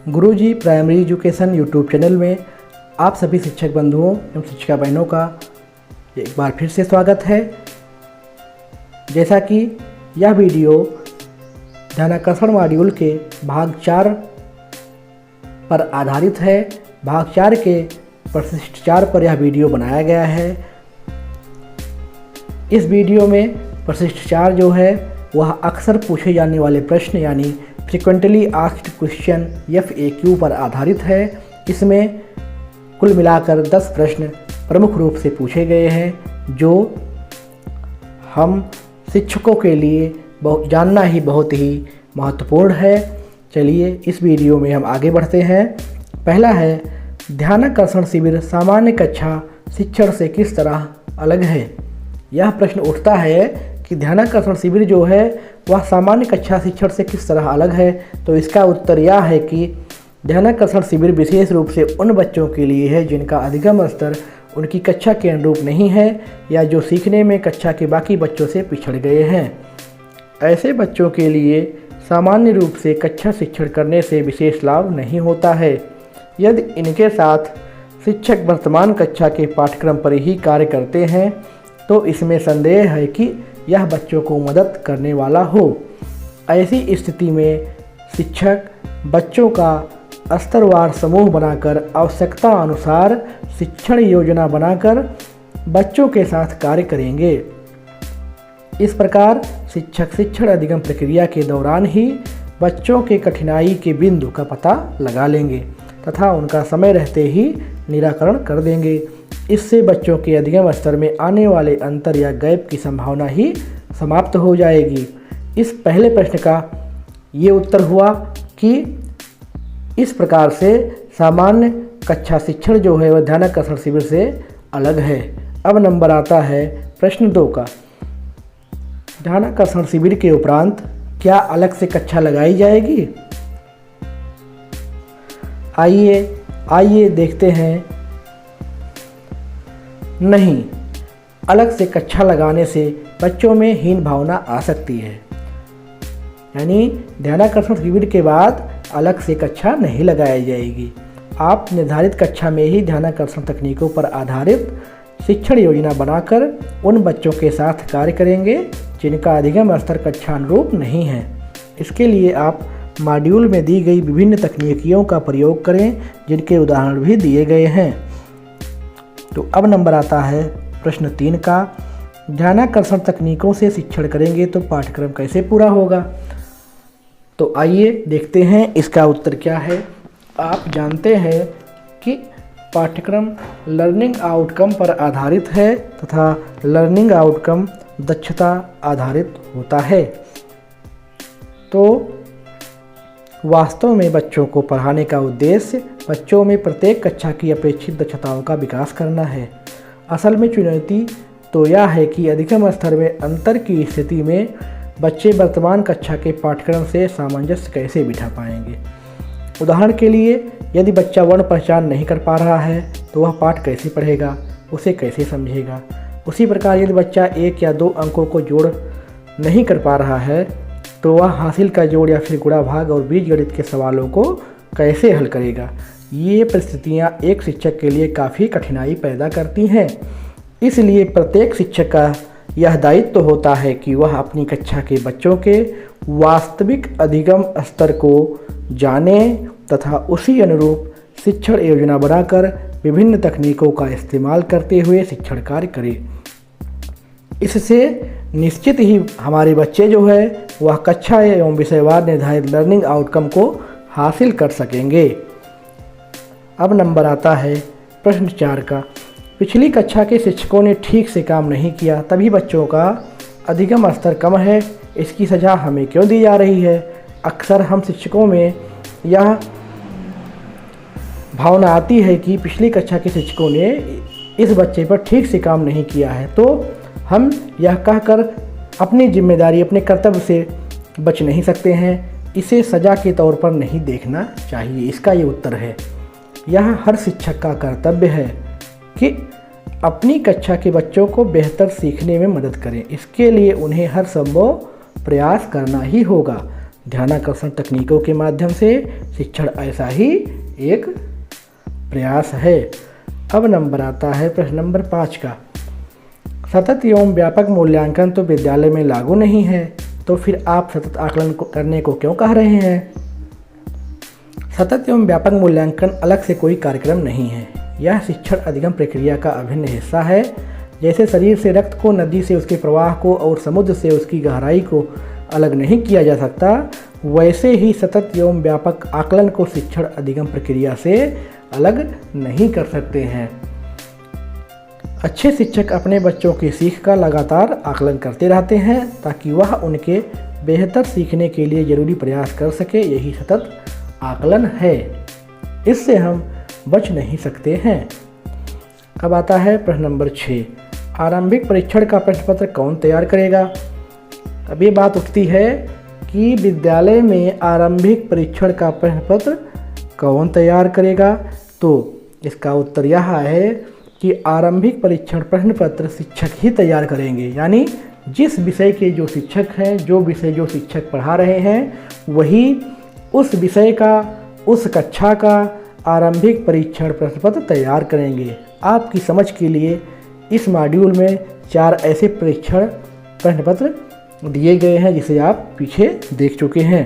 गुरुजी primary education YouTube channel में आप सभी शिक्षक बंधुओं एवं शिक्षिका बहनों का एक बार फिर से स्वागत है। जैसा कि यह वीडियो ध्यानाकर्षण मॉड्यूल के भाग 4 पर आधारित है। भाग 4 के प्रशिष्ट 4 पर यह वीडियो बनाया गया है। इस वीडियो में प्रशिष्ट 4 जो है वह अक्सर पूछे जाने वाले प्रश्न यानी फ्रीक्वेंटली आस्क्ड क्वेश्चन FAQ पर आधारित है। इसमें कुल मिलाकर 10 प्रश्न प्रमुख रूप से पूछे गए हैं जो हम शिक्षकों के लिए जानना ही बहुत ही महत्वपूर्ण है। चलिए इस वीडियो में हम आगे बढ़ते हैं। पहला है, ध्यानाकर्षण शिविर सामान्य कक्षा शिक्षण से किस तरह अलग है। यह प्रश्न उठता है कि ध्यानाकर्षण शिविर जो है वह सामान्य कक्षा शिक्षण से किस तरह अलग है। तो इसका उत्तर यह है कि ध्यानाकर्षण शिविर विशेष रूप से उन बच्चों के लिए है जिनका अधिगम स्तर उनकी कक्षा के अनुरूप नहीं है या जो सीखने में कक्षा के बाकी बच्चों से पिछड़ गए हैं। ऐसे बच्चों के लिए सामान्य रूप से कक्षा शिक्षण करने से विशेष लाभ नहीं होता है। यदि इनके साथ शिक्षक वर्तमान कक्षा के पाठ्यक्रम पर ही कार्य करते हैं तो इसमें संदेह है कि यह बच्चों को मदद करने वाला हो। ऐसी स्थिति में शिक्षक बच्चों का स्तरवार समूह बनाकर आवश्यकता अनुसार शिक्षण योजना बनाकर बच्चों के साथ कार्य करेंगे। इस प्रकार शिक्षक शिक्षण अधिगम प्रक्रिया के दौरान ही बच्चों के कठिनाई के बिंदु का पता लगा लेंगे तथा उनका समय रहते ही निराकरण कर देंगे। इससे बच्चों के अधिगम स्तर में आने वाले अंतर या गैप की संभावना ही समाप्त हो जाएगी। इस पहले प्रश्न का ये उत्तर हुआ कि इस प्रकार से सामान्य कक्षा शिक्षण जो है वह ध्यानाकर्षण शिविर से अलग है। अब नंबर आता है प्रश्न 2 का। ध्यानाकर्षण शिविर के उपरांत क्या अलग से कक्षा लगाई जाएगी। आइए देखते हैं। नहीं, अलग से कक्षा लगाने से बच्चों में हीन भावना आ सकती है। यानी ध्यानाकर्षण शिविर के बाद अलग से कक्षा नहीं लगाई जाएगी। आप निर्धारित कक्षा में ही ध्यानाकर्षण तकनीकों पर आधारित शिक्षण योजना बनाकर उन बच्चों के साथ कार्य करेंगे जिनका अधिगम स्तर कक्षा अनुरूप नहीं है। इसके लिए आप मॉड्यूल में दी गई विभिन्न तकनीकियों का प्रयोग करें जिनके उदाहरण भी दिए गए हैं। तो अब नंबर आता है प्रश्न 3 का। ध्यानाकर्षण तकनीकों से शिक्षण करेंगे तो पाठ्यक्रम कैसे पूरा होगा। तो आइए देखते हैं इसका उत्तर क्या है। आप जानते हैं कि पाठ्यक्रम लर्निंग आउटकम पर आधारित है तथा लर्निंग आउटकम दक्षता आधारित होता है। तो वास्तव में बच्चों को पढ़ाने का उद्देश्य बच्चों में प्रत्येक कक्षा की अपेक्षित दक्षताओं का विकास करना है। असल में चुनौती तो यह है कि अधिगम स्तर में अंतर की स्थिति में बच्चे वर्तमान कक्षा के पाठ्यक्रम से सामंजस्य कैसे बिठा पाएंगे। उदाहरण के लिए यदि बच्चा वर्ण पहचान नहीं कर पा रहा है तो वह पाठ कैसे पढ़ेगा, उसे कैसे समझेगा। उसी प्रकार यदि बच्चा 1 या 2 अंकों को जोड़ नहीं कर पा रहा है तो वह हासिल का जोड़ या फिर गुणा भाग और बीजगणित के सवालों को कैसे हल करेगा। ये परिस्थितियाँ एक शिक्षक के लिए काफ़ी कठिनाई पैदा करती हैं। इसलिए प्रत्येक शिक्षक का यह दायित्व होता है कि वह अपनी कक्षा के बच्चों के वास्तविक अधिगम स्तर को जाने तथा उसी अनुरूप शिक्षण योजना बनाकर विभिन्न तकनीकों का इस्तेमाल करते हुए शिक्षण कार्य करे। इससे निश्चित ही हमारे बच्चे जो है वह कक्षा एवं विषयवार निर्धारित लर्निंग आउटकम को हासिल कर सकेंगे। अब नंबर आता है प्रश्न 4 का। पिछली कक्षा के शिक्षकों ने ठीक से काम नहीं किया तभी बच्चों का अधिगम स्तर कम है। इसकी सज़ा हमें क्यों दी जा रही है। अक्सर हम शिक्षकों में यह भावना आती है कि पिछली कक्षा के शिक्षकों ने इस बच्चे पर ठीक से काम नहीं किया है तो हम यह कहकर अपनी जिम्मेदारी अपने कर्तव्य से बच नहीं सकते हैं। इसे सज़ा के तौर पर नहीं देखना चाहिए। इसका ये उत्तर है। यह हर शिक्षक का कर्तव्य है कि अपनी कक्षा के बच्चों को बेहतर सीखने में मदद करें। इसके लिए उन्हें हर संभव प्रयास करना ही होगा। ध्यानाकर्षण तकनीकों के माध्यम से शिक्षण ऐसा ही एक प्रयास है। अब नंबर आता है प्रश्न नंबर 5 का। सतत एवं व्यापक मूल्यांकन तो विद्यालय में लागू नहीं है, तो फिर आप सतत आकलन करने को क्यों कह रहे हैं? सतत एवं व्यापक मूल्यांकन अलग से कोई कार्यक्रम नहीं है। यह शिक्षण अधिगम प्रक्रिया का अभिन्न हिस्सा है। जैसे शरीर से रक्त को, नदी से उसके प्रवाह को और समुद्र से उसकी गहराई को अलग नहीं किया जा सकता, वैसे ही सतत एवं व्यापक आकलन को शिक्षण अधिगम प्रक्रिया से अलग नहीं कर सकते हैं। अच्छे शिक्षक अपने बच्चों की सीख का लगातार आकलन करते रहते हैं ताकि वह उनके बेहतर सीखने के लिए जरूरी प्रयास कर सके। यही सतत आकलन है, इससे हम बच नहीं सकते हैं। अब आता है प्रश्न नंबर 6। आरंभिक परीक्षण का प्रश्न पत्र कौन तैयार करेगा? अब ये बात उठती है कि विद्यालय में आरंभिक परीक्षण का प्रश्न पत्र कौन तैयार करेगा? तो इसका उत्तर यह है कि आरंभिक परीक्षण प्रश्न पत्र शिक्षक ही तैयार करेंगे। यानी जिस विषय के जो शिक्षक हैं, जो विषय जो शिक्षक पढ़ा रहे हैं, वही उस विषय का, उस कक्षा का आरंभिक परीक्षण प्रश्न पत्र तैयार करेंगे। आपकी समझ के लिए इस मॉड्यूल में 4 ऐसे परीक्षण प्रश्न पत्र दिए गए हैं जिसे आप पीछे देख चुके हैं।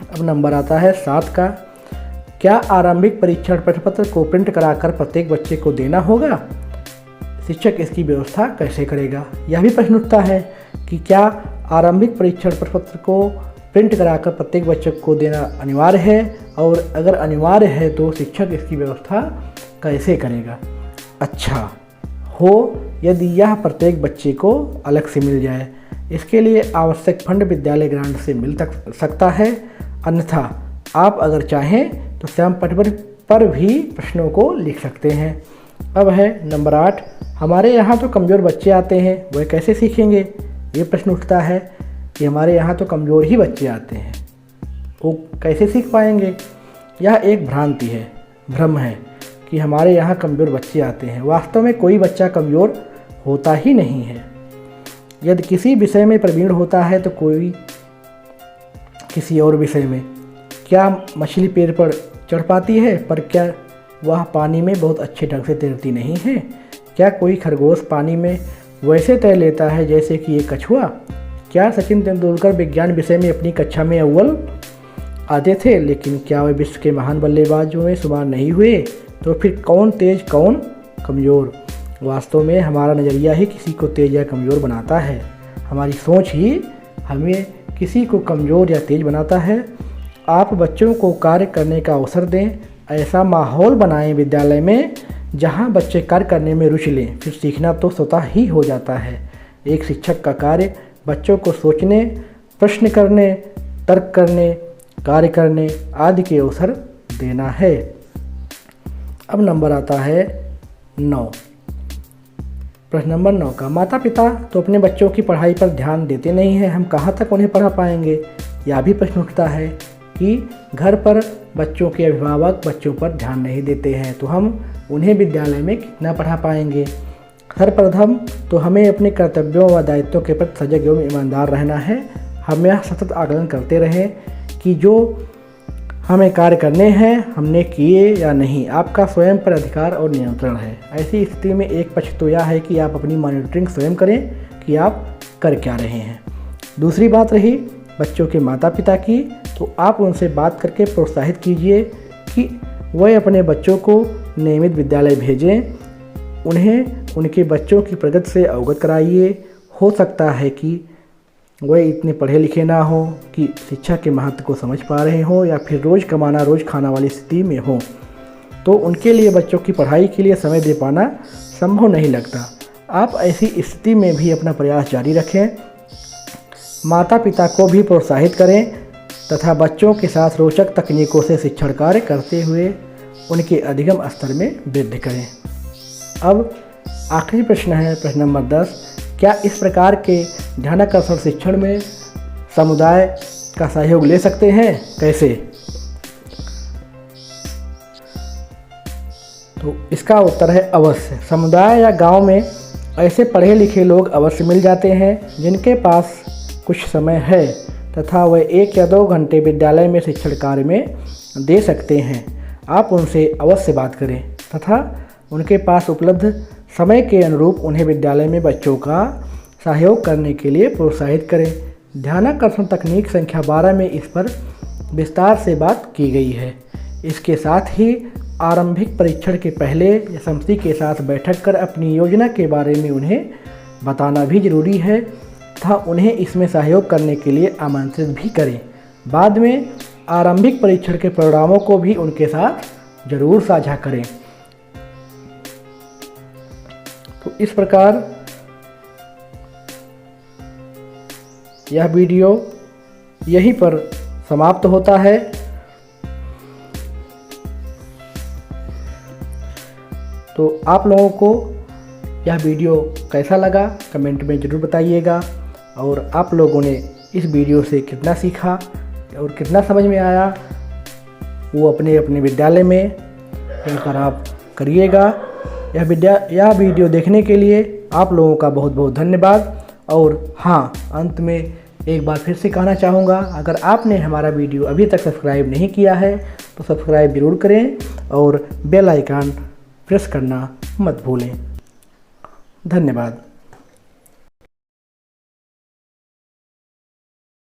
अब नंबर आता है 7 का। क्या आरंभिक परीक्षण प्रश्न पत्र को प्रिंट कराकर प्रत्येक बच्चे को देना होगा? शिक्षक इसकी व्यवस्था कैसे करेगा? यह भी प्रश्न उठता है कि क्या आरंभिक परीक्षण प्रश्न पत्र को प्रिंट कराकर प्रत्येक बच्चे को देना अनिवार्य है, और अगर अनिवार्य है तो शिक्षक इसकी व्यवस्था कैसे करेगा? अच्छा हो यदि यह प्रत्येक बच्चे को अलग से मिल जाए। इसके लिए आवश्यक फंड विद्यालय ग्रांट से मिल सकता है, अन्यथा आप अगर चाहें तो श्याम पट पर भी प्रश्नों को लिख सकते हैं। अब है नंबर 8। हमारे यहाँ तो कमज़ोर बच्चे आते हैं, वह कैसे सीखेंगे? ये प्रश्न उठता है कि हमारे यहाँ तो कमज़ोर ही बच्चे आते हैं, वो कैसे सीख पाएंगे? यह एक भ्रांति है, भ्रम है कि हमारे यहाँ कमज़ोर बच्चे आते हैं। वास्तव में कोई बच्चा कमज़ोर होता ही नहीं है। यदि किसी विषय में प्रवीण होता है तो कोई किसी और विषय में। क्या मछली पेड़ पर चढ़ पाती है, पर क्या वह पानी में बहुत अच्छे ढंग से तैरती नहीं है? क्या कोई खरगोश पानी में वैसे तैर लेता है जैसे कि एक कछुआ? क्या सचिन तेंदुलकर विज्ञान विषय में अपनी कक्षा में अव्वल आते थे, लेकिन क्या वे विश्व के महान बल्लेबाजों में शुमार नहीं हुए? तो फिर कौन तेज कौन कमज़ोर? वास्तव में हमारा नज़रिया ही किसी को तेज या कमज़ोर बनाता है। हमारी सोच ही हमें किसी को कमज़ोर या तेज बनाता है। आप बच्चों को कार्य करने का अवसर दें, ऐसा माहौल बनाएं विद्यालय में जहां बच्चे कार्य करने में रुचि लें, फिर सीखना तो स्वतः ही हो जाता है। एक शिक्षक का कार्य बच्चों को सोचने, प्रश्न करने, तर्क करने, कार्य करने आदि के अवसर देना है। अब नंबर आता है 9। प्रश्न नंबर 9 का। माता पिता तो अपने बच्चों की पढ़ाई पर ध्यान देते नहीं हैं, हम कहाँ तक उन्हें पढ़ा पाएंगे? यह भी प्रश्न उठता है कि घर पर बच्चों के अभिभावक बच्चों पर ध्यान नहीं देते हैं, तो हम उन्हें विद्यालय में कितना पढ़ा पाएंगे? सर्वप्रथम तो हमें अपने कर्तव्यों व दायित्वों के प्रति सजग एवं ईमानदार रहना है। हम यह सतत आकलन करते रहें कि जो हमें कार्य करने हैं हमने किए या नहीं। आपका स्वयं पर अधिकार और नियंत्रण है। ऐसी स्थिति में एक पक्ष तो यह है कि आप अपनी मॉनिटरिंग स्वयं करें कि आप कर क्या रहे हैं। दूसरी बात रही बच्चों के माता पिता की, तो आप उनसे बात करके प्रोत्साहित कीजिए कि वह अपने बच्चों को नियमित विद्यालय भेजें। उन्हें उनके बच्चों की प्रगति से अवगत कराइए। हो सकता है कि वह इतने पढ़े लिखे ना हो कि शिक्षा के महत्व को समझ पा रहे हों, या फिर रोज़ कमाना रोज़ खाना वाली स्थिति में हो, तो उनके लिए बच्चों की पढ़ाई के लिए समय दे पाना संभव नहीं लगता। आप ऐसी स्थिति में भी अपना प्रयास जारी रखें। माता पिता को भी प्रोत्साहित करें तथा बच्चों के साथ रोचक तकनीकों से शिक्षण कार्य करते हुए उनके अधिगम स्तर में वृद्धि करें। अब आखिरी प्रश्न है प्रश्न नंबर 10। क्या इस प्रकार के ध्यानाकर्षण शिक्षण में समुदाय का सहयोग ले सकते हैं? कैसे? तो इसका उत्तर है अवश्य। समुदाय या गांव में ऐसे पढ़े लिखे लोग अवश्य मिल जाते हैं जिनके पास कुछ समय है। तथा वह 1 या 2 घंटे विद्यालय में शिक्षण कार्य में दे सकते हैं। आप उनसे अवश्य बात करें तथा उनके पास उपलब्ध समय के अनुरूप उन्हें विद्यालय में बच्चों का सहयोग करने के लिए प्रोत्साहित करें। ध्यानाकर्षण तकनीक संख्या 12 में इस पर विस्तार से बात की गई है। इसके साथ ही आरंभिक परीक्षण के पहले समिति के साथ बैठक कर अपनी योजना के बारे में उन्हें बताना भी जरूरी है तथा उन्हें इसमें सहयोग करने के लिए आमंत्रित भी करें। बाद में आरंभिक परीक्षण के परिणामों को भी उनके साथ जरूर साझा करें। तो इस प्रकार यह वीडियो यहीं पर समाप्त होता है। तो आप लोगों को यह वीडियो कैसा लगा कमेंट में ज़रूर बताइएगा और आप लोगों ने इस वीडियो से कितना सीखा और कितना समझ में आया वो अपने अपने विद्यालय में रहकर आप करिएगा। यह वीडियो देखने के लिए आप लोगों का बहुत बहुत धन्यवाद। और हाँ, अंत में एक बार फिर से कहना चाहूँगा, अगर आपने हमारा वीडियो अभी तक सब्सक्राइब नहीं किया है तो सब्सक्राइब ज़रूर करें और बेल आइकन प्रेस करना मत भूलें। धन्यवाद।